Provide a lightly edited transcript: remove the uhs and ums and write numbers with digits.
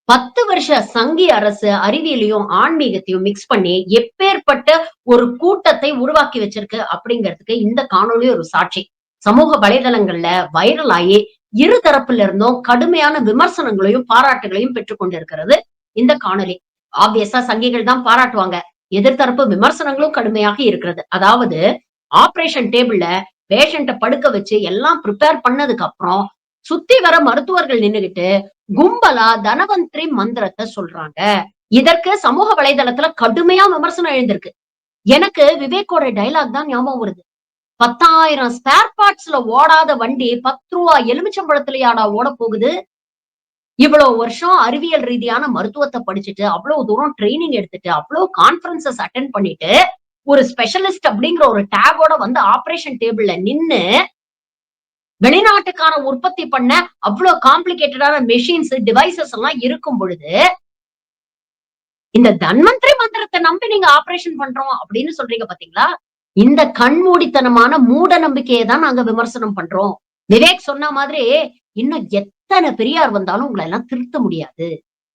10 வருஷ சங்கி அரசு அறிவியலையும், ஆன்மீகத்தையும் மிக்ஸ் பண்ணி எப்பேர்ப்பட்ட ஒரு கூட்டத்தை உருவாக்கி வச்சிருக்கு அப்படிங்கிறதுக்கு இந்த காணொளி ஒரு சாட்சி. சமூக வலைதளங்கள்ல வைரல் ஆயி இரு தரப்புல இருந்தும் கடுமையான விமர்சனங்களையும், பாராட்டுகளையும் பெற்றுக் கொண்டிருக்கிறது இந்த காணொளி. ஆப்வியஸா சங்கிகள் தான் பாராட்டுவாங்க. எதிர்த்தரப்பு விமர்சனங்களும் கடுமையாக இருக்கிறது. அதாவது ஆப்பரேஷன் டேபிள்ல பேஷண்ட்ட படுக்க வச்சு எல்லாம் பிரிப்பேர் பண்ணதுக்கு அப்புறம் சுத்தி வர மருத்துவர்கள் நின்னுகிட்டு கும்பலா தனவந்திரி மந்திரத்த சொல்றாங்க. இதற்கு சமூக வலைதளத்துல கடுமையா விமர்சனம் எழுந்திருக்கு. எனக்கு விவேக்கோட டயலாக் தான் ஞாபகம் வருது. 10,000 ஸ்பேர் பார்ட்ஸ்ல ஓடாத வண்டி ₹10 எலுமிச்சம்பழத்திலயாடா ஓடப் போகுது? இவ்வளவு வருஷம் அறிவியல் ரீதியான மருத்துவத்த படிச்சுட்டு, அவ்வளவு தூரம் ட்ரெய்னிங் எடுத்துட்டு, அவ்வளவு கான்ஃபரன்ஸஸ் அட்டெண்ட் பண்ணிட்டு, ஒரு ஸ்பெஷலிஸ்ட் அப்படிங்கிற ஒரு டேகோட வந்து ஆப்பரேஷன் டேபிள்ல நின்னு வெளிநாட்டுக்கான உற்பத்தி பண்ண அவ்ளோ காம்ப்ளிகேட்டடான மெஷின்ஸ், டிவைசஸ் எல்லாம் இருக்கும் பொழுது, இந்த தன்வந்திரி மந்திரத்த நம்பி நீங்க ஆப்பரேஷன் பண்றோம் அப்படின்னு சொல்றீங்க பாத்தீங்களா? இந்த கண்மூடித்தனமான மூட நம்பிக்கைய தான் நாங்க விமர்சனம் பண்றோம். விவேக் சொன்ன மாதிரி, இன்னும் எத்தன பெரியார் வந்தாலும் உங்கள எல்லாம் திருத்த முடியாது.